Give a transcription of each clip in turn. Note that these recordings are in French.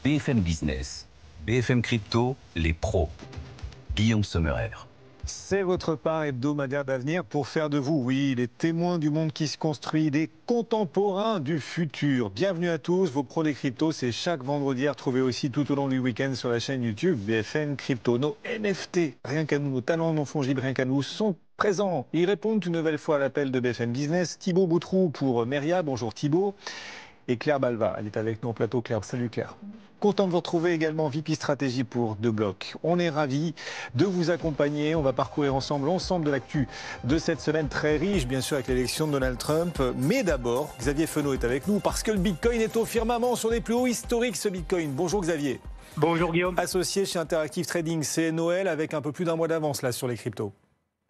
BFM Business, BFM Crypto, les pros. Guillaume Sommerer. C'est votre part hebdomadaire d'avenir pour faire de vous, oui, les témoins du monde qui se construit, des contemporains du futur. Bienvenue à tous, vos pros des cryptos, c'est chaque vendredi à retrouver aussi tout au long du week-end sur la chaîne YouTube BFM Crypto. Nos NFT, rien qu'à nous, nos talents non fongibles, rien qu'à nous, sont présents. Ils répondent une nouvelle fois à l'appel de BFM Business. Thibaut Boutroux pour Meria, bonjour Thibaut. Et Claire Balva, elle est avec nous en plateau. Claire, salut Claire. Content de vous retrouver également, VP Stratégie pour Debloc. On est ravis de vous accompagner. On va parcourir ensemble l'ensemble de l'actu de cette semaine très riche, bien sûr, avec l'élection de Donald Trump. Mais d'abord, Xavier Fenot est avec nous parce que le Bitcoin est au firmament sur des plus hauts historiques, ce Bitcoin. Bonjour Xavier. Bonjour Guillaume. Associé chez Interactive Trading, c'est Noël avec un peu plus d'un mois d'avance là sur les cryptos.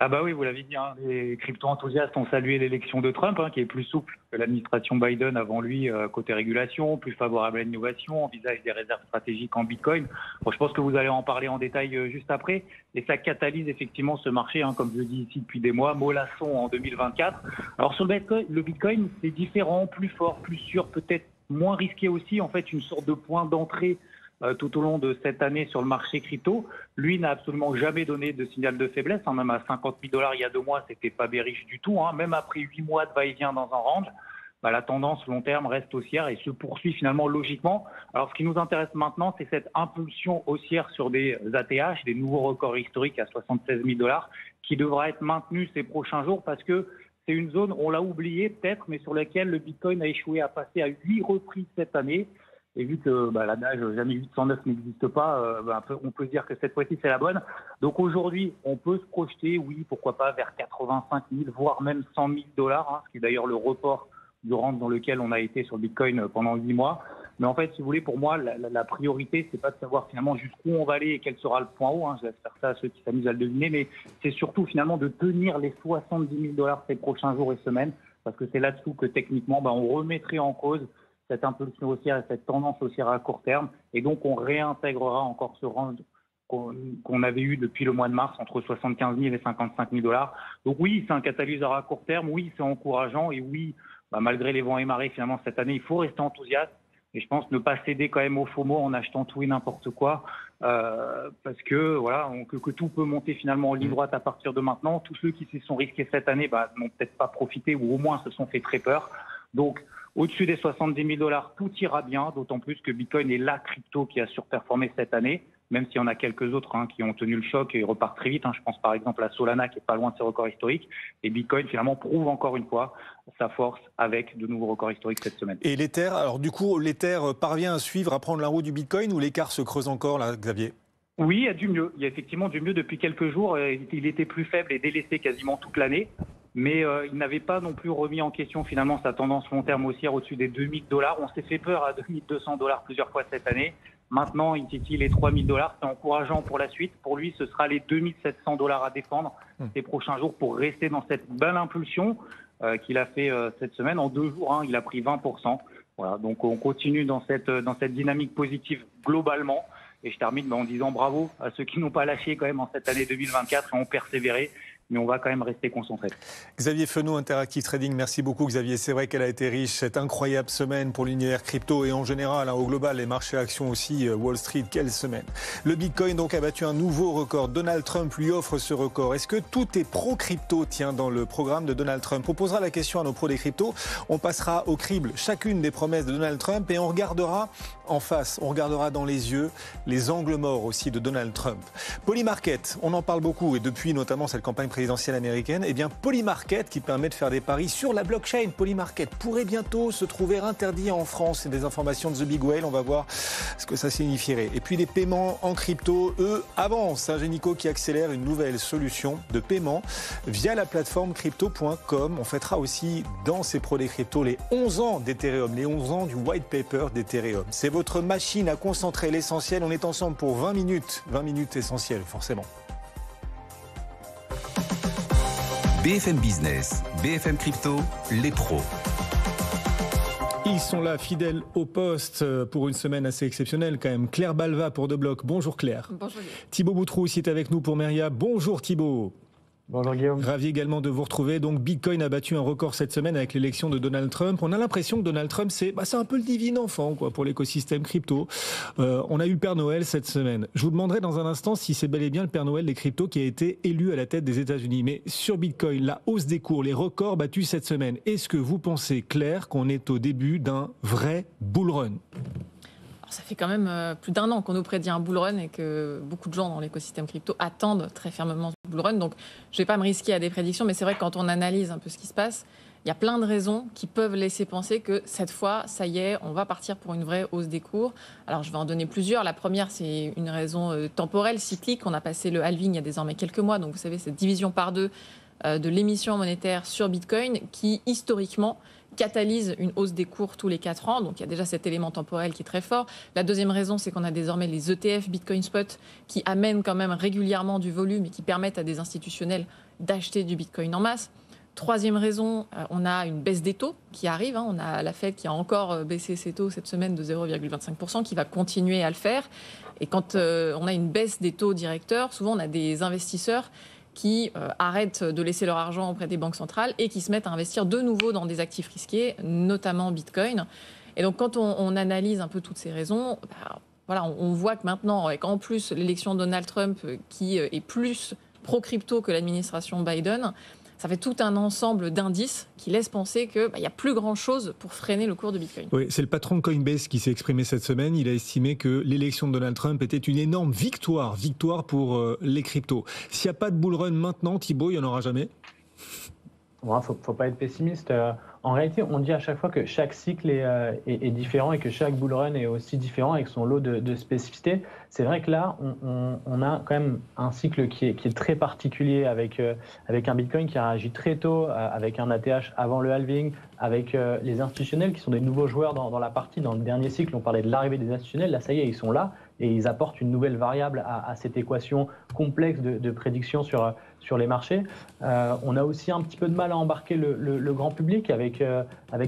Ah bah oui, vous l'avez dit, hein, les crypto-enthousiastes ont salué l'élection de Trump, qui est plus souple que l'administration Biden avant lui côté régulation, plus favorable à l'innovation, envisage des réserves stratégiques en Bitcoin. Bon, je pense que vous allez en parler en détail juste après. Et ça catalyse effectivement ce marché, comme je dis ici depuis des mois, mollasson en 2024. Alors sur le Bitcoin, c'est différent, plus fort, plus sûr, peut-être moins risqué aussi, en fait une sorte de point d'entrée tout au long de cette année sur le marché crypto. Lui n'a absolument jamais donné de signal de faiblesse, même à 50 000 $ il y a 2 mois, c'était pas bearish du tout, même après 8 mois de va-et-vient dans un range, la tendance long terme reste haussière et se poursuit finalement logiquement. Alors ce qui nous intéresse maintenant, c'est cette impulsion haussière sur des ATH, des nouveaux records historiques à 76 000 $, qui devra être maintenue ces prochains jours parce que c'est une zone, on l'a oublié peut-être, mais sur laquelle le Bitcoin a échoué à passer à 8 reprises cette année. Et vu que l'adage jamais 809 n'existe pas, on peut dire que cette fois-ci c'est la bonne. Donc aujourd'hui, on peut se projeter, oui, pourquoi pas, vers 85 000, voire même 100 000 $, ce qui est d'ailleurs le report du range dans lequel on a été sur le Bitcoin pendant 8 mois. Mais en fait, si vous voulez, pour moi, la priorité, c'est pas de savoir finalement jusqu'où on va aller et quel sera le point haut. Je laisse faire ça à ceux qui s'amusent à le deviner, mais c'est surtout finalement de tenir les 70 000 $ ces prochains jours et semaines, parce que c'est là-dessous que techniquement, on remettrait en cause cette impulsion haussière et cette tendance haussière à court terme. Et donc, on réintégrera encore ce range qu'on avait eu depuis le mois de mars, entre 75 000 et 55 000 $. Donc oui, c'est un catalyseur à court terme. Oui, c'est encourageant. Et oui, malgré les vents et marées, finalement, cette année, il faut rester enthousiaste. Et je pense ne pas céder quand même au FOMO en achetant tout et n'importe quoi. Parce que, que tout peut monter finalement en ligne droite à partir de maintenant. Tous ceux qui se sont risqués cette année n'ont peut-être pas profité ou au moins se sont fait très peur. Donc, au-dessus des 70 000 $, tout ira bien, d'autant plus que Bitcoin est la crypto qui a surperformé cette année, même s'il y en a quelques autres qui ont tenu le choc et repartent très vite. Je pense par exemple à Solana qui est pas loin de ses records historiques. Et Bitcoin finalement prouve encore une fois sa force avec de nouveaux records historiques cette semaine. Et l'Ether, alors du coup, l'Ether parvient à suivre, à prendre la roue du Bitcoin ou l'écart se creuse encore là, Xavier ? Oui, il y a du mieux. Il y a effectivement du mieux depuis quelques jours. Il était plus faible et délaissé quasiment toute l'année. Mais il n'avait pas non plus remis en question finalement sa tendance long terme haussière au-dessus des 2 000 $. On s'est fait peur à 2 200 $ plusieurs fois cette année. Maintenant, il titille les 3 000 $. C'est encourageant pour la suite. Pour lui, ce sera les 2 700 $ à défendre ces prochains jours pour rester dans cette belle impulsion qu'il a fait cette semaine. En 2 jours, il a pris 20%. Voilà, donc on continue dans cette dynamique positive globalement. Et je termine en disant bravo à ceux qui n'ont pas lâché quand même en cette année 2024 et ont persévéré. Mais on va quand même rester concentré. Xavier Fenot, Interactive Trading, merci beaucoup Xavier. C'est vrai qu'elle a été riche, cette incroyable semaine pour l'univers crypto et en général, au global, les marchés actions aussi, Wall Street, quelle semaine. Le Bitcoin donc a battu un nouveau record. Donald Trump lui offre ce record. Est-ce que tout est pro-crypto, dans le programme de Donald Trump ? On posera la question à nos pros des cryptos. On passera au crible chacune des promesses de Donald Trump et on regardera en face, on regardera dans les yeux les angles morts aussi de Donald Trump. Polymarket, on en parle beaucoup et depuis notamment cette campagne présidentielle américaine, Polymarket qui permet de faire des paris sur la blockchain. Polymarket pourrait bientôt se trouver interdit en France. C'est des informations de The Big Whale, on va voir ce que ça signifierait. Et puis les paiements en crypto, eux, avancent. Génico qui accélère une nouvelle solution de paiement via la plateforme crypto.com. On fêtera aussi dans ces pros des cryptos les 11 ans d'Ethereum, les 11 ans du white paper d'Ethereum. C'est votre machine à concentrer l'essentiel. On est ensemble pour 20 minutes essentielles forcément. BFM Business, BFM Crypto, les pros. Ils sont là, fidèles au poste pour une semaine assez exceptionnelle quand même. Claire Balva pour Debloc. Bonjour Claire. Bonjour. Thibaut Boutroux aussi est avec nous pour Meria. Bonjour Thibaut. Bonjour Guillaume. Ravi également de vous retrouver. Donc Bitcoin a battu un record cette semaine avec l'élection de Donald Trump. On a l'impression que Donald Trump, c'est un peu le divin enfant pour l'écosystème crypto. On a eu le Père Noël cette semaine. Je vous demanderai dans un instant si c'est bel et bien le Père Noël des cryptos qui a été élu à la tête des États-Unis. Mais sur Bitcoin, la hausse des cours, les records battus cette semaine, est-ce que vous pensez, Claire, qu'on est au début d'un vrai bull run ? Ça fait quand même plus d'un an qu'on nous prédit un bull run et que beaucoup de gens dans l'écosystème crypto attendent très fermement ce bull run. Donc, je ne vais pas me risquer à des prédictions, mais c'est vrai que quand on analyse un peu ce qui se passe, il y a plein de raisons qui peuvent laisser penser que cette fois, ça y est, on va partir pour une vraie hausse des cours. Alors, je vais en donner plusieurs. La première, c'est une raison temporelle, cyclique. On a passé le halving il y a désormais quelques mois. Donc, vous savez, cette division par deux de l'émission monétaire sur Bitcoin qui, historiquement, catalyse une hausse des cours tous les 4 ans. Donc, il y a déjà cet élément temporel qui est très fort. La deuxième raison, c'est qu'on a désormais les ETF Bitcoin Spot qui amènent quand même régulièrement du volume et qui permettent à des institutionnels d'acheter du Bitcoin en masse. Troisième raison, on a une baisse des taux qui arrive. On a la Fed qui a encore baissé ses taux cette semaine de 0,25%, qui va continuer à le faire. Et quand on a une baisse des taux directeurs, souvent on a des investisseurs qui arrêtent de laisser leur argent auprès des banques centrales et qui se mettent à investir de nouveau dans des actifs risqués, notamment Bitcoin. Et donc, quand on analyse un peu toutes ces raisons, voilà, on voit que maintenant, avec en plus l'élection de Donald Trump qui est plus pro-crypto que l'administration Biden, ça fait tout un ensemble d'indices qui laissent penser qu'il n'y a plus grand-chose pour freiner le cours de Bitcoin. Oui, c'est le patron de Coinbase qui s'est exprimé cette semaine. Il a estimé que l'élection de Donald Trump était une énorme victoire pour les cryptos. S'il n'y a pas de bull run maintenant, Thibaut, il n'y en aura jamais ? Il ne faut pas être pessimiste. En réalité, on dit à chaque fois que chaque cycle est différent et que chaque bull run est aussi différent avec son lot de spécificités. C'est vrai que là, on a quand même un cycle qui est très particulier avec un Bitcoin qui a réagi très tôt, avec un ATH avant le halving, avec les institutionnels qui sont des nouveaux joueurs dans la partie. Dans le dernier cycle, on parlait de l'arrivée des institutionnels. Là, ça y est, ils sont là et ils apportent une nouvelle variable à cette équation complexe de prédiction sur les marchés. On a aussi un petit peu de mal à embarquer le grand public avec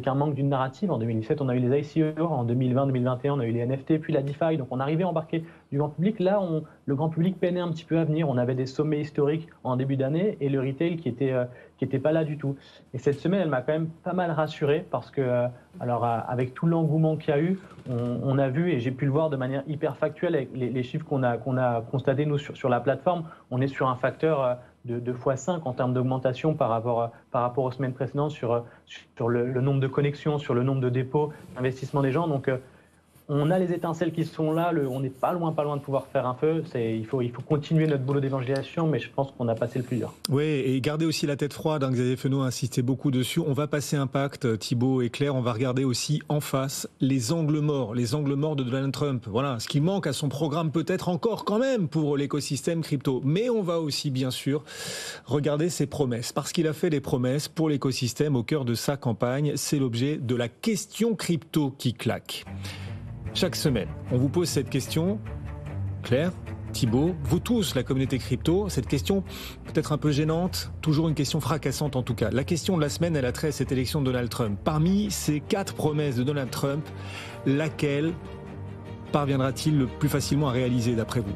un manque d'une narrative. En 2017, on a eu les ICO, en 2020-2021, on a eu les NFT, puis la DeFi. Donc on arrivait à embarquer du grand public. Là, le grand public peinait un petit peu à venir. On avait des sommets historiques en début d'année et le retail qui était pas là du tout. Et cette semaine, elle m'a quand même pas mal rassuré parce que, avec tout l'engouement qu'il y a eu, on a vu, et j'ai pu le voir de manière hyper factuelle avec les chiffres qu'on a constatés nous sur la plateforme, on est sur un facteur de x5 en termes d'augmentation par rapport aux semaines précédentes sur le nombre de connexions, sur le nombre de dépôts, d'investissement des gens. Donc, on a les étincelles qui sont là, on n'est pas loin de pouvoir faire un feu. Il faut continuer notre boulot d'évangélisation, mais je pense qu'on a passé le plus dur. Oui, et gardez aussi la tête froide, Xavier Fenot a insisté beaucoup dessus. On va passer un pacte, Thibaut et Claire, on va regarder aussi en face les angles morts de Donald Trump. Voilà, ce qui manque à son programme peut-être encore quand même pour l'écosystème crypto. Mais on va aussi bien sûr regarder ses promesses, parce qu'il a fait des promesses pour l'écosystème au cœur de sa campagne. C'est l'objet de la question crypto qui claque. Chaque semaine, on vous pose cette question. Claire, Thibaut, vous tous, la communauté crypto, cette question peut-être un peu gênante, toujours une question fracassante en tout cas. La question de la semaine, elle a trait à cette élection de Donald Trump. Parmi ces 4 promesses de Donald Trump, laquelle parviendra-t-il le plus facilement à réaliser d'après vous ?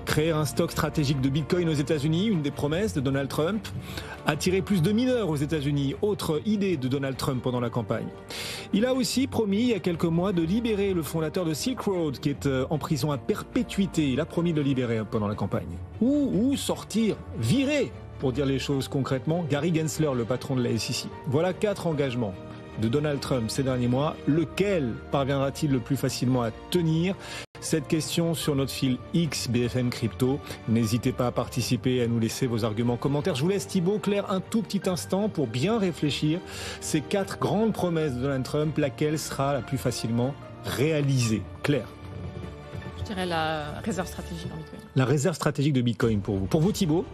Créer un stock stratégique de Bitcoin aux États-Unis, une des promesses de Donald Trump. Attirer plus de mineurs aux États-Unis, autre idée de Donald Trump pendant la campagne. Il a aussi promis il y a quelques mois de libérer le fondateur de Silk Road qui est en prison à perpétuité. Il a promis de le libérer pendant la campagne. Ou sortir, virer, pour dire les choses concrètement, Gary Gensler, le patron de la SEC. Voilà 4 engagements de Donald Trump ces derniers mois. Lequel parviendra-t-il le plus facilement à tenir ? Cette question sur notre fil X BFM Crypto. N'hésitez pas à participer et à nous laisser vos arguments en commentaire. Je vous laisse Thibaut, Claire, un tout petit instant pour bien réfléchir. Ces 4 grandes promesses de Donald Trump, laquelle sera la plus facilement réalisée ? Claire ? Je dirais la réserve stratégique en Bitcoin. La réserve stratégique de Bitcoin pour vous. Pour vous, Thibaut ?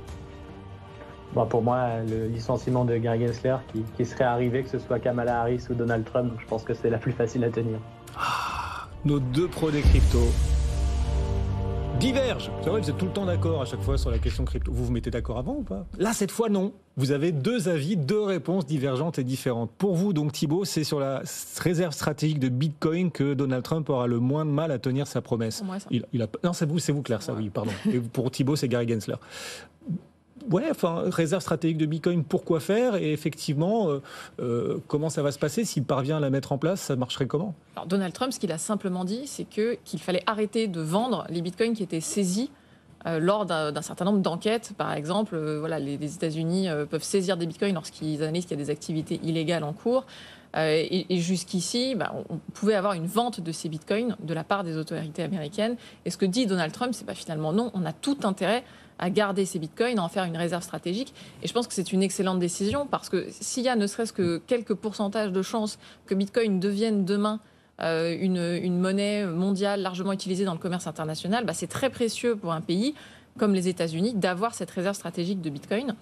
Pour moi, le licenciement de Gary Gensler qui serait arrivé, que ce soit Kamala Harris ou Donald Trump, donc je pense que c'est la plus facile à tenir. Nos 2 pros des cryptos divergent. C'est vrai, vous êtes tout le temps d'accord à chaque fois sur la question crypto. Vous vous mettez d'accord avant ou pas ? Là, cette fois, non. Vous avez 2 avis, 2 réponses divergentes et différentes. Pour vous, donc, Thibaut, c'est sur la réserve stratégique de Bitcoin que Donald Trump aura le moins de mal à tenir sa promesse. Pour moi, ça. Non, c'est vous, Claire, ça, oui, pardon. Et pour Thibaut, c'est Gary Gensler. réserve stratégique de Bitcoin, pourquoi faire? Et effectivement, comment ça va se passer? S'il parvient à la mettre en place, ça marcherait comment? Alors Donald Trump, ce qu'il a simplement dit, c'est qu'il fallait arrêter de vendre les bitcoins qui étaient saisis lors d'un certain nombre d'enquêtes. Par exemple, les États-Unis peuvent saisir des bitcoins lorsqu'ils analysent qu'il y a des activités illégales en cours. Et jusqu'ici, on pouvait avoir une vente de ces bitcoins de la part des autorités américaines. Et ce que dit Donald Trump, c'est finalement non, on a tout intérêt à garder ces bitcoins, à en faire une réserve stratégique. Et je pense que c'est une excellente décision parce que s'il y a ne serait-ce que quelques pourcentages de chances que bitcoin devienne demain une monnaie mondiale largement utilisée dans le commerce international, c'est très précieux pour un pays comme les États-Unis d'avoir cette réserve stratégique de bitcoin.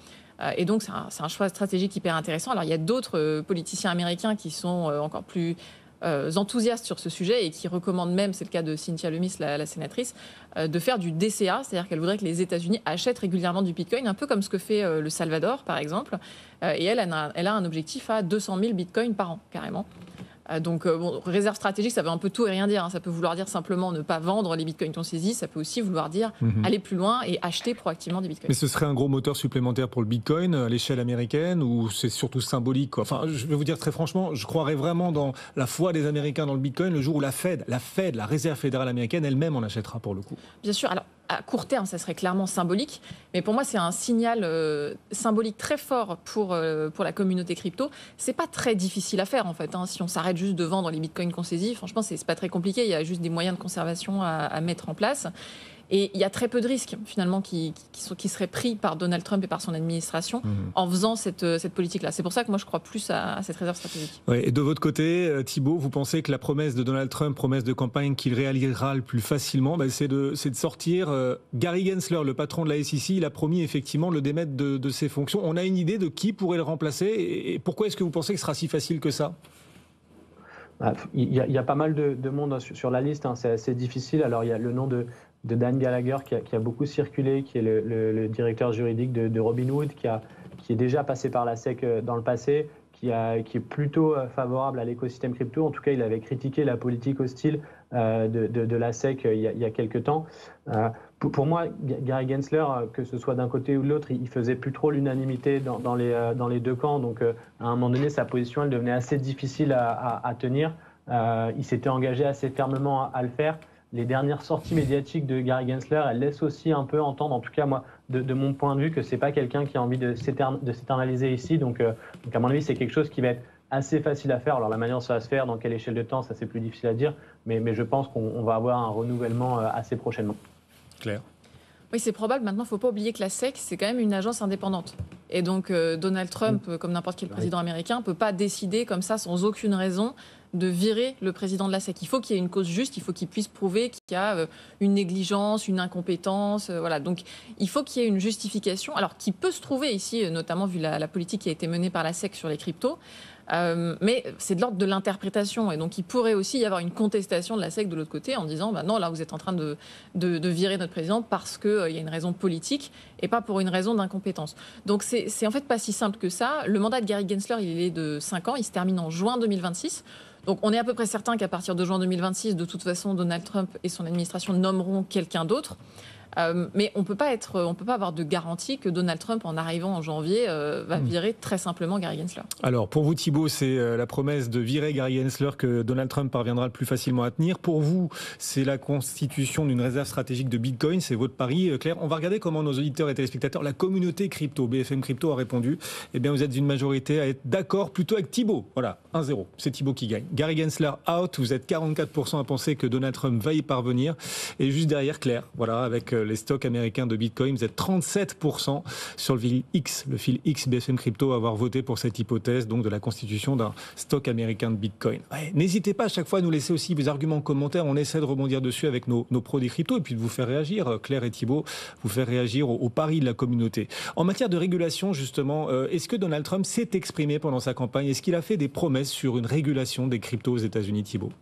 Et donc, c'est un choix stratégique hyper intéressant. Alors, il y a d'autres politiciens américains qui sont encore plus enthousiastes sur ce sujet et qui recommandent même, c'est le cas de Cynthia Lummis, la sénatrice, de faire du DCA, c'est-à-dire qu'elle voudrait que les États-Unis achètent régulièrement du bitcoin, un peu comme ce que fait le Salvador, par exemple. Et elle a un objectif à 200 000 bitcoins par an, carrément. Donc, réserve stratégique, ça veut un peu tout et rien dire. Ça peut vouloir dire simplement ne pas vendre les bitcoins qu'on saisit. Ça peut aussi vouloir dire aller plus loin et acheter proactivement des bitcoins. Mais ce serait un gros moteur supplémentaire pour le bitcoin à l'échelle américaine ou c'est surtout symbolique, quoi? Enfin, je vais vous dire très franchement, je croirais vraiment dans la foi des Américains dans le bitcoin le jour où la Fed, la Réserve fédérale américaine elle-même en achètera pour le coup. Bien sûr. Alors, à court terme, ça serait clairement symbolique. Mais pour moi, c'est un signal symbolique très fort pour la communauté crypto. C'est pas très difficile à faire, en fait. Si on s'arrête juste de vendre les bitcoins qu'on saisit, franchement, c'est pas très compliqué. Il y a juste des moyens de conservation à mettre en place. Et il y a très peu de risques, finalement, qui seraient pris par Donald Trump et par son administration en faisant cette politique-là. C'est pour ça que moi, je crois plus à cette réserve stratégique. Ouais, et de votre côté, Thibault, vous pensez que la promesse de Donald Trump, promesse de campagne qu'il réalisera le plus facilement, c'est de sortir Gary Gensler, le patron de la SEC. Il a promis effectivement le démettre de ses fonctions. On a une idée de qui pourrait le remplacer et pourquoi est-ce que vous pensez que ce sera si facile que ça? Il y a pas mal de monde sur la liste, c'est assez difficile. Alors, il y a le nom de Dan Gallagher qui a beaucoup circulé, qui est le directeur juridique de Robinhood, qui est déjà passé par la SEC dans le passé, qui est plutôt favorable à l'écosystème crypto. En tout cas, il avait critiqué la politique hostile de la SEC il y a quelques temps. Pour moi, Gary Gensler, que ce soit d'un côté ou de l'autre, il faisait plus trop l'unanimité dans les deux camps. Donc, à un moment donné, sa position, elle devenait assez difficile à tenir. Il s'était engagé assez fermement à le faire. Les dernières sorties médiatiques de Gary Gensler, elles laissent aussi un peu entendre, en tout cas moi, de mon point de vue, que c'est pas quelqu'un qui a envie de s'éternaliser ici. Donc à mon avis, c'est quelque chose qui va être assez facile à faire. Alors la manière dont ça va se faire, dans quelle échelle de temps, ça c'est plus difficile à dire, mais je pense qu'on va avoir un renouvellement assez prochainement. Claire. Oui, c'est probable. Maintenant, il ne faut pas oublier que la SEC, c'est quand même une agence indépendante. Et donc, Donald Trump, comme n'importe quel président américain, ne peut pas décider comme ça, sans aucune raison, de virer le président de la SEC. Il faut qu'il y ait une cause juste, il faut qu'il puisse prouver qu'il y a une négligence, une incompétence. Voilà. Donc, il faut qu'il y ait une justification, alors qui peut se trouver ici, notamment vu la politique qui a été menée par la SEC sur les cryptos. Mais c'est de l'ordre de l'interprétation et donc il pourrait aussi y avoir une contestation de la SEC de l'autre côté en disant non, là vous êtes en train de virer notre président parce qu'il y a une raison politique et pas pour une raison d'incompétence. Donc c'est en fait pas si simple que ça. Le mandat de Gary Gensler, il est de 5 ans, il se termine en juin 2026. Donc on est à peu près certain qu'à partir de juin 2026, de toute façon, Donald Trump et son administration nommeront quelqu'un d'autre. Mais on peut pas avoir de garantie que Donald Trump, en arrivant en janvier, va virer très simplement Gary Gensler. Alors, pour vous, Thibault, c'est la promesse de virer Gary Gensler que Donald Trump parviendra le plus facilement à tenir. Pour vous, c'est la constitution d'une réserve stratégique de Bitcoin. C'est votre pari, Claire. On va regarder comment nos auditeurs et téléspectateurs, la communauté crypto, BFM Crypto a répondu. Eh bien, vous êtes une majorité à être d'accord plutôt avec Thibault. Voilà, 1-0. C'est Thibault qui gagne. Gary Gensler out. Vous êtes 44% à penser que Donald Trump va y parvenir. Et juste derrière, Claire, voilà, avec les stocks américains de Bitcoin, vous êtes 37% sur le fil X BFM Crypto à avoir voté pour cette hypothèse donc de la constitution d'un stock américain de Bitcoin. Ouais, n'hésitez pas à chaque fois à nous laisser aussi vos arguments en commentaire, on essaie de rebondir dessus avec nos pros des cryptos et puis de vous faire réagir, Claire et Thibault, vous faire réagir aux paris de la communauté. En matière de régulation justement, est-ce que Donald Trump s'est exprimé pendant sa campagne? Est-ce qu'il a fait des promesses sur une régulation des cryptos aux États-Unis, Thibault?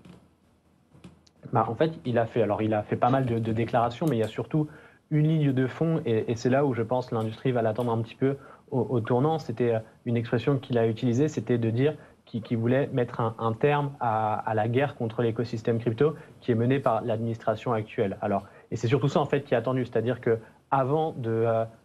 En fait, il a fait pas mal de déclarations, mais il y a surtout une ligne de fond, et c'est là où je pense l'industrie va l'attendre un petit peu au tournant. C'était une expression qu'il a utilisée, c'était de dire qu'il voulait mettre un terme à la guerre contre l'écosystème crypto qui est menée par l'administration actuelle. Et c'est surtout ça en fait qui est attendu, c'est-à-dire que avant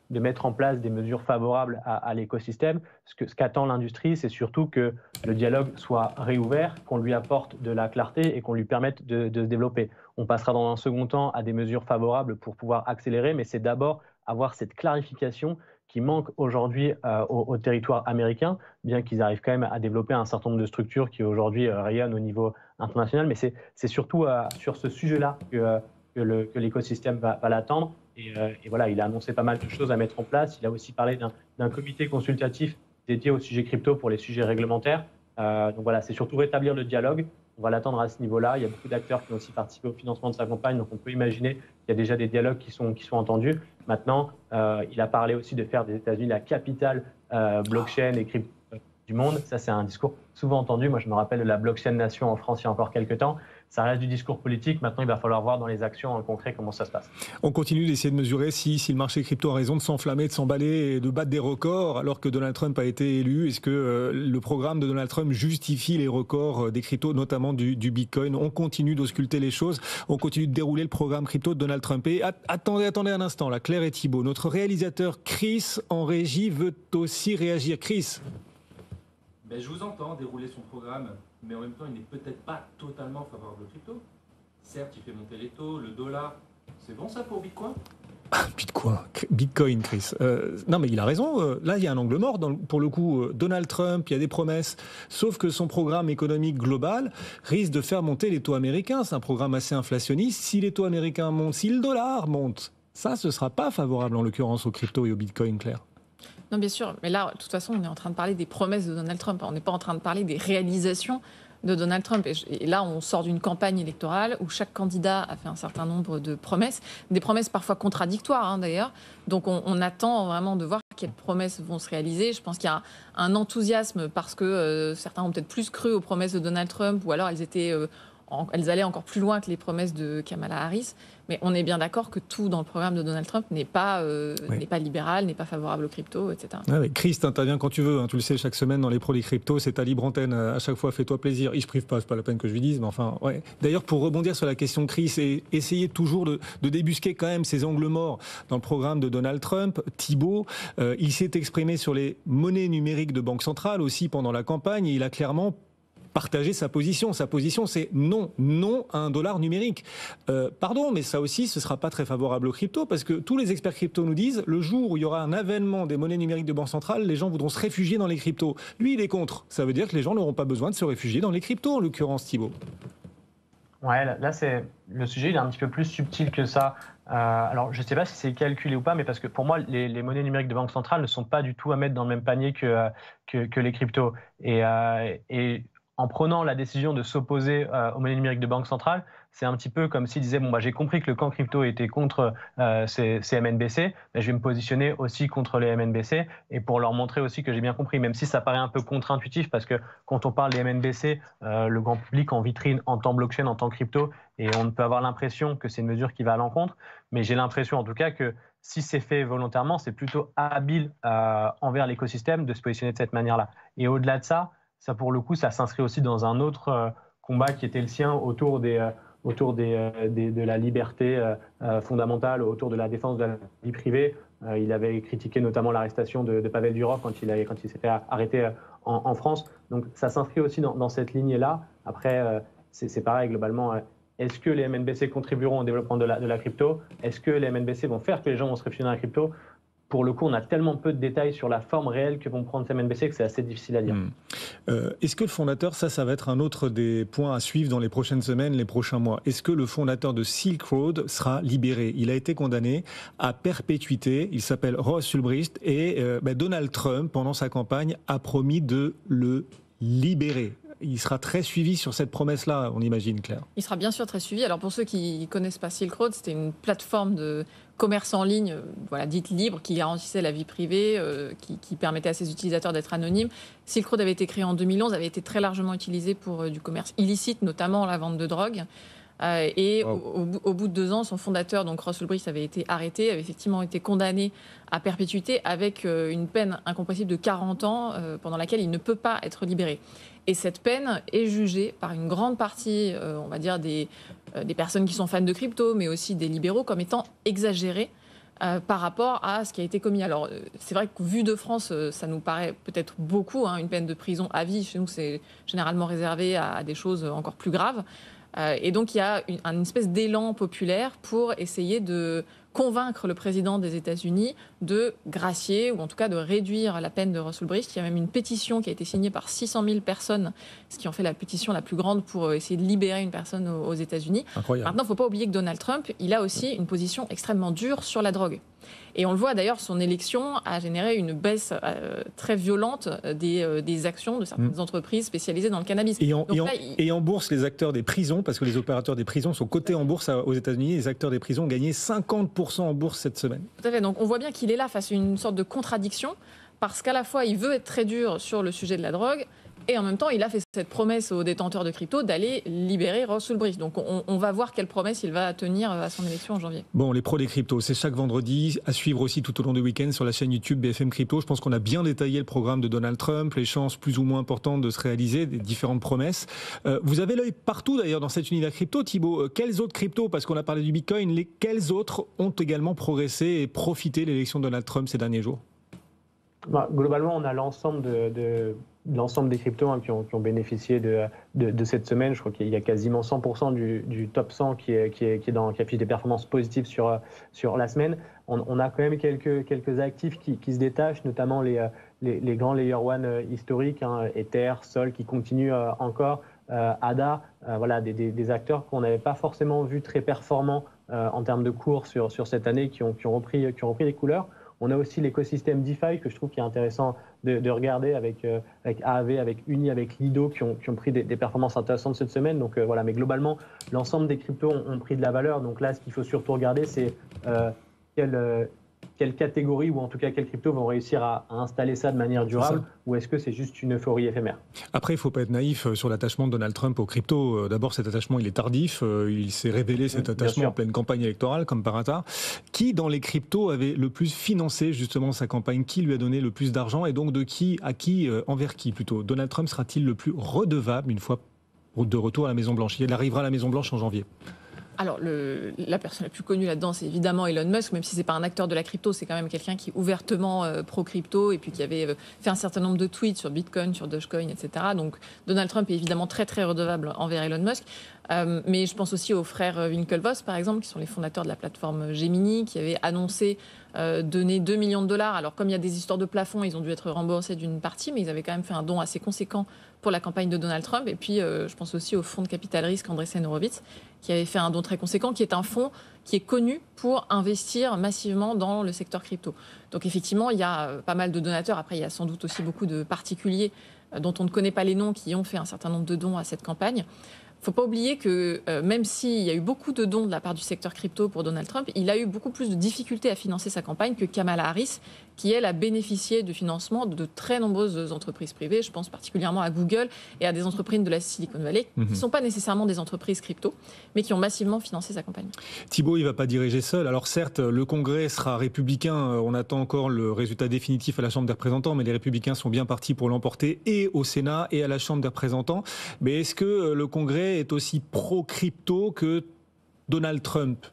de mettre en place des mesures favorables à l'écosystème. Ce qu'attend l'industrie, c'est surtout que le dialogue soit réouvert, qu'on lui apporte de la clarté et qu'on lui permette de se développer. On passera dans un second temps à des mesures favorables pour pouvoir accélérer, mais c'est d'abord avoir cette clarification qui manque aujourd'hui au territoire américain, bien qu'ils arrivent quand même à développer un certain nombre de structures qui aujourd'hui rayonnent au niveau international. Mais c'est surtout sur ce sujet-là que l'écosystème va l'attendre. Et voilà, il a annoncé pas mal de choses à mettre en place. Il a aussi parlé d'un comité consultatif dédié au sujet crypto pour les sujets réglementaires. Donc voilà, c'est surtout rétablir le dialogue. On va l'attendre à ce niveau-là. Il y a beaucoup d'acteurs qui ont aussi participé au financement de sa campagne, donc on peut imaginer qu'il y a déjà des dialogues qui sont entendus. Maintenant, il a parlé aussi de faire des États-Unis la capitale blockchain et crypto du monde. Ça, c'est un discours souvent entendu. Moi, je me rappelle de la blockchain nation en France il y a encore quelques temps. Ça reste du discours politique. Maintenant, il va falloir voir dans les actions en concret comment ça se passe. On continue d'essayer de mesurer si le marché crypto a raison de s'enflammer, de s'emballer et de battre des records alors que Donald Trump a été élu. Est-ce que le programme de Donald Trump justifie les records des cryptos, notamment du Bitcoin? On continue d'ausculter les choses. On continue de dérouler le programme crypto de Donald Trump. Et attendez un instant, là, Claire et Thibault. Notre réalisateur Chris en régie veut aussi réagir. Chris. Ben, je vous entends dérouler son programme, mais en même temps, il n'est peut-être pas totalement favorable au crypto. Certes, il fait monter les taux, le dollar. C'est bon ça pour Bitcoin ? Bitcoin, Chris. Non, mais il a raison. Là, il y a un angle mort. Pour le coup, Donald Trump, il y a des promesses. Sauf que son programme économique global risque de faire monter les taux américains. C'est un programme assez inflationniste. Si les taux américains montent, si le dollar monte, ça, ce ne sera pas favorable en l'occurrence au crypto et au Bitcoin, Claire. Non, bien sûr. Mais là, de toute façon, on est en train de parler des promesses de Donald Trump. On n'est pas en train de parler des réalisations de Donald Trump. Et là, on sort d'une campagne électorale où chaque candidat a fait un certain nombre de promesses, des promesses parfois contradictoires d'ailleurs. Donc on attend vraiment de voir quelles promesses vont se réaliser. Je pense qu'il y a un enthousiasme parce que certains ont peut-être plus cru aux promesses de Donald Trump ou alors elles allaient encore plus loin que les promesses de Kamala Harris. Mais on est bien d'accord que tout dans le programme de Donald Trump n'est pas libéral, n'est pas favorable aux cryptos, etc. Oui. Chris, t'interviens quand tu veux. Tu le sais, chaque semaine dans les pros des cryptos, c'est ta libre antenne. À chaque fois, fais-toi plaisir. Il se prive pas, c'est pas la peine que je lui dise. Mais enfin, ouais. D'ailleurs, pour rebondir sur la question de Chris et essayer toujours de débusquer quand même ces angles morts dans le programme de Donald Trump, Thibault, il s'est exprimé sur les monnaies numériques de banque centrale aussi pendant la campagne et il a clairement partager sa position. Sa position, c'est non à un dollar numérique. Pardon, mais ça aussi, ce ne sera pas très favorable aux cryptos parce que tous les experts crypto nous disent le jour où il y aura un avènement des monnaies numériques de banque centrale, les gens voudront se réfugier dans les cryptos. Lui, il est contre. Ça veut dire que les gens n'auront pas besoin de se réfugier dans les cryptos, en l'occurrence, Thibault. Ouais, là, le sujet, il est un petit peu plus subtil que ça. Alors, je ne sais pas si c'est calculé ou pas, mais parce que pour moi, les monnaies numériques de banque centrale ne sont pas du tout à mettre dans le même panier que les cryptos. Et en prenant la décision de s'opposer aux monnaies numériques de banque centrale, c'est un petit peu comme s'il disait j'ai compris que le camp crypto était contre ces MNBC, mais je vais me positionner aussi contre les MNBC et pour leur montrer aussi que j'ai bien compris, même si ça paraît un peu contre-intuitif parce que quand on parle des MNBC, le grand public en vitrine entend blockchain, entend crypto et on peut avoir l'impression que c'est une mesure qui va à l'encontre, mais j'ai l'impression en tout cas que si c'est fait volontairement, c'est plutôt habile envers l'écosystème de se positionner de cette manière-là. Et au-delà de ça, pour le coup, ça s'inscrit aussi dans un autre combat qui était le sien autour de la liberté fondamentale, autour de la défense de la vie privée. Il avait critiqué notamment l'arrestation de Pavel Durov quand il s'est fait arrêter en France. Donc ça s'inscrit aussi dans cette lignée-là. Après, c'est pareil globalement. Est-ce que les MNBC contribueront au développement de la crypto? Est-ce que les MNBC vont faire que les gens vont se réfugier dans la crypto? Pour le coup, on a tellement peu de détails sur la forme réelle que vont prendre ces MNBC que c'est assez difficile à dire. Est-ce que le fondateur, ça va être un autre des points à suivre dans les prochaines semaines, les prochains mois? Est-ce que le fondateur de Silk Road sera libéré? Il a été condamné à perpétuité. Il s'appelle Ross Ulbricht et Donald Trump, pendant sa campagne, a promis de le libérer. Il sera très suivi sur cette promesse-là, on imagine, Claire. Il sera bien sûr très suivi. Alors pour ceux qui ne connaissent pas Silk Road, c'était une plateforme de commerce en ligne, dite libre, qui garantissait la vie privée, qui permettait à ses utilisateurs d'être anonymes. Silk Road avait été créé en 2011, avait été très largement utilisé pour du commerce illicite, notamment la vente de drogue. Au bout de 2 ans, son fondateur, donc Ross Ulbricht, avait été arrêté, avait effectivement été condamné à perpétuité avec une peine incompressible de 40 ans pendant laquelle il ne peut pas être libéré. Et cette peine est jugée par une grande partie, on va dire, des personnes qui sont fans de crypto, mais aussi des libéraux, comme étant exagérée. par rapport à ce qui a été commis. Alors, c'est vrai qu'au vu de France, ça nous paraît peut-être beaucoup, une peine de prison à vie. Chez nous, c'est généralement réservé à des choses encore plus graves. Et donc, il y a une espèce d'élan populaire pour essayer de convaincre le président des États-Unis de gracier, ou en tout cas de réduire la peine de Russell Bricht. Il y a même une pétition qui a été signée par 600 000 personnes, ce qui en fait la pétition la plus grande pour essayer de libérer une personne aux États-Unis. Incroyable. Maintenant, il ne faut pas oublier que Donald Trump, il a aussi une position extrêmement dure sur la drogue. Et on le voit d'ailleurs, son élection a généré une baisse très violente des actions de certaines entreprises spécialisées dans le cannabis. Et en bourse, les acteurs des prisons, parce que les opérateurs des prisons sont cotés en bourse aux États-Unis, les acteurs des prisons ont gagné 50% en bourse cette semaine. Tout à fait. Donc on voit bien qu'il est là face à une sorte de contradiction, parce qu'à la fois il veut être très dur sur le sujet de la drogue, et en même temps il a fait cette promesse aux détenteurs de crypto d'aller libérer Russell Bricht. Donc on va voir quelle promesse il va tenir à son élection en janvier. Bon, les pros des cryptos, c'est chaque vendredi, à suivre aussi tout au long du week-end sur la chaîne YouTube BFM Crypto. Je pense qu'on a bien détaillé le programme de Donald Trump, les chances plus ou moins importantes de se réaliser, des différentes promesses. Vous avez l'œil partout d'ailleurs dans cet univers crypto, Thibaut. Quels autres cryptos, parce qu'on a parlé du Bitcoin, quels autres ont également progressé et profité de l'élection de Donald Trump ces derniers jours? Globalement, on a l'ensemble l'ensemble des cryptos qui ont bénéficié de cette semaine. Je crois qu'il y a quasiment 100% du top 100 qui affiche des performances positives sur la semaine. On a quand même quelques actifs qui se détachent, notamment les grands Layer 1 historiques, Ether, Sol, qui continuent encore, ADA, voilà, des acteurs qu'on n'avait pas forcément vu très performants en termes de cours sur cette année, qui ont repris des couleurs. On a aussi l'écosystème DeFi que je trouve qui est intéressant de regarder avec AAV, avec Uni, avec Lido qui ont pris des performances intéressantes cette semaine. Donc voilà, mais globalement, l'ensemble des cryptos ont pris de la valeur. Donc là, ce qu'il faut surtout regarder, c'est quelle catégorie ou en tout cas quelles cryptos vont réussir à installer ça de manière durable, ou est-ce que c'est juste une euphorie éphémère? Après, il ne faut pas être naïf sur l'attachement de Donald Trump aux cryptos. D'abord, cet attachement, il est tardif. Il s'est révélé cet attachement en pleine campagne électorale, comme par hasard. Qui, dans les cryptos, avait le plus financé justement sa campagne? Qui lui a donné le plus d'argent? Et donc, envers qui plutôt? Donald Trump sera-t-il le plus redevable une fois de retour à la Maison-Blanche? Il arrivera à la Maison-Blanche en janvier. Alors, la personne la plus connue là-dedans, c'est évidemment Elon Musk, même si c'est pas un acteur de la crypto, c'est quand même quelqu'un qui est ouvertement pro-crypto et puis qui avait fait un certain nombre de tweets sur Bitcoin, sur Dogecoin, etc. Donc, Donald Trump est évidemment très, très redevable envers Elon Musk. Mais je pense aussi aux frères Winklevoss, par exemple, qui sont les fondateurs de la plateforme Gemini, qui avaient annoncé donner 2 millions de dollars. Alors, comme il y a des histoires de plafond, ils ont dû être remboursés d'une partie, mais ils avaient quand même fait un don assez conséquent pour la campagne de Donald Trump. Et puis, je pense aussi au fonds de capital risque Andreessen Horowitz, qui avait fait un don très conséquent, qui est un fonds qui est connu pour investir massivement dans le secteur crypto. Donc, effectivement, il y a pas mal de donateurs. Après, il y a sans doute aussi beaucoup de particuliers dont on ne connaît pas les noms, qui ont fait un certain nombre de dons à cette campagne. Il ne faut pas oublier que même s'il y a eu beaucoup de dons de la part du secteur crypto pour Donald Trump, il a eu beaucoup plus de difficultés à financer sa campagne que Kamala Harris, qui, elle, a bénéficié du financement de très nombreuses entreprises privées. Je pense particulièrement à Google et à des entreprises de la Silicon Valley, qui ne sont pas nécessairement des entreprises crypto, mais qui ont massivement financé sa campagne. Thibaut, il ne va pas diriger seul. Alors certes, le Congrès sera républicain. On attend encore le résultat définitif à la Chambre des représentants, mais les républicains sont bien partis pour l'emporter et au Sénat et à la Chambre des représentants. Mais est-ce que le Congrès est aussi pro-crypto que Donald Trump?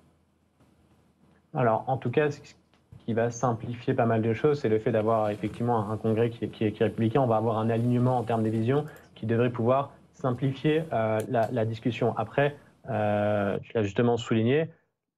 Alors, en tout cas, ce qui va simplifier pas mal de choses, c'est le fait d'avoir effectivement un Congrès qui est républicain. On va avoir un alignement en termes des visions qui devrait pouvoir simplifier la discussion. Après, tu l'as justement souligné,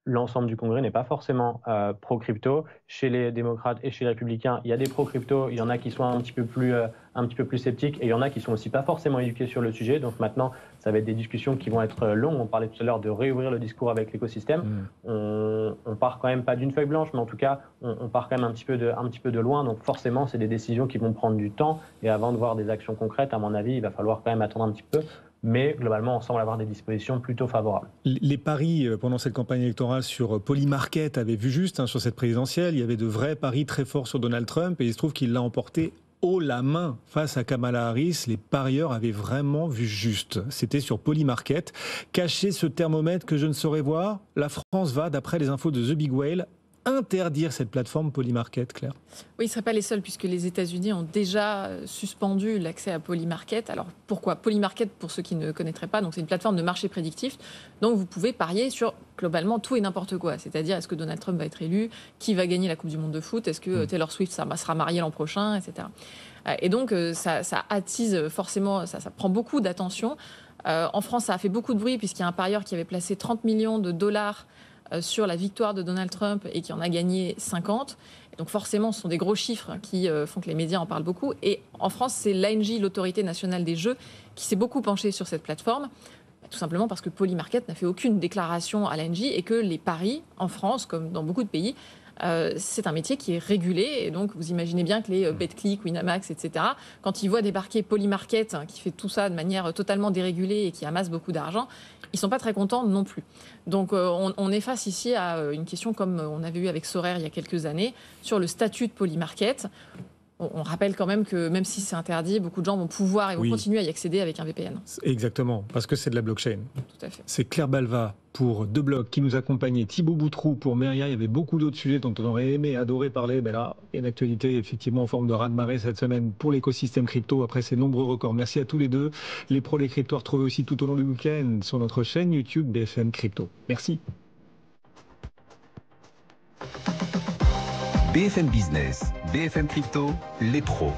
l'ensemble du Congrès n'est pas forcément pro-crypto. Chez les démocrates et chez les républicains, il y a des pro-crypto, il y en a qui sont un petit peu plus sceptiques et il y en a qui sont aussi pas forcément éduqués sur le sujet. Donc maintenant, ça va être des discussions qui vont être longues. On parlait tout à l'heure de réouvrir le discours avec l'écosystème. On part quand même pas d'une feuille blanche, mais en tout cas, on part quand même un petit peu de loin. Donc forcément, c'est des décisions qui vont prendre du temps. Et avant de voir des actions concrètes, à mon avis, il va falloir quand même attendre un petit peu. Mais globalement, on semble avoir des dispositions plutôt favorables. Les paris pendant cette campagne électorale sur Polymarket avaient vu juste sur cette présidentielle. Il y avait de vrais paris très forts sur Donald Trump et il se trouve qu'il l'a emporté haut la main face à Kamala Harris. Les parieurs avaient vraiment vu juste. C'était sur Polymarket. Cachez ce thermomètre que je ne saurais voir. La France va, d'après les infos de The Big Whale, interdire cette plateforme Polymarket, Claire? Oui, ils ne seraient pas les seuls puisque les États-Unis ont déjà suspendu l'accès à Polymarket. Alors pourquoi? Polymarket, pour ceux qui ne connaîtraient pas, donc c'est une plateforme de marché prédictif. Donc vous pouvez parier sur globalement tout et n'importe quoi. C'est-à-dire est-ce que Donald Trump va être élu, qui va gagner la Coupe du Monde de foot, est-ce que Taylor Swift sera mariée l'an prochain, etc. Et donc ça attise forcément, ça prend beaucoup d'attention. En France, ça a fait beaucoup de bruit puisqu'il y a un parieur qui avait placé 30 millions de dollars sur la victoire de Donald Trump et qui en a gagné 50. Et donc forcément, ce sont des gros chiffres qui font que les médias en parlent beaucoup. Et en France, c'est l'ANJ, l'Autorité nationale des jeux, qui s'est beaucoup penchée sur cette plateforme, tout simplement parce que Polymarket n'a fait aucune déclaration à l'ANJ et que les paris, en France, comme dans beaucoup de pays, c'est un métier qui est régulé. Et donc, vous imaginez bien que les Betclic, Winamax, etc., quand ils voient débarquer Polymarket, qui fait tout ça de manière totalement dérégulée et qui amasse beaucoup d'argent, ils ne sont pas très contents non plus. Donc, on est face ici à une question comme on avait eu avec Sorare il y a quelques années, sur le statut de Polymarket. On rappelle quand même que même si c'est interdit, beaucoup de gens vont pouvoir et vont continuer à y accéder avec un VPN. Exactement, parce que c'est de la blockchain. Tout à fait. C'est Claire Balva pour De Bloc qui nous accompagnait, Thibaut Boutroux pour Meria. Il y avait beaucoup d'autres sujets dont on aurait aimé, adoré parler. Mais là, il y a une actualité effectivement en forme de raz-de-marée cette semaine pour l'écosystème crypto après ces nombreux records. Merci à tous les deux. Les pros, les cryptos retrouvés aussi tout au long du week-end sur notre chaîne YouTube BFM Crypto. Merci. BFM Business, BFM Crypto, les pros.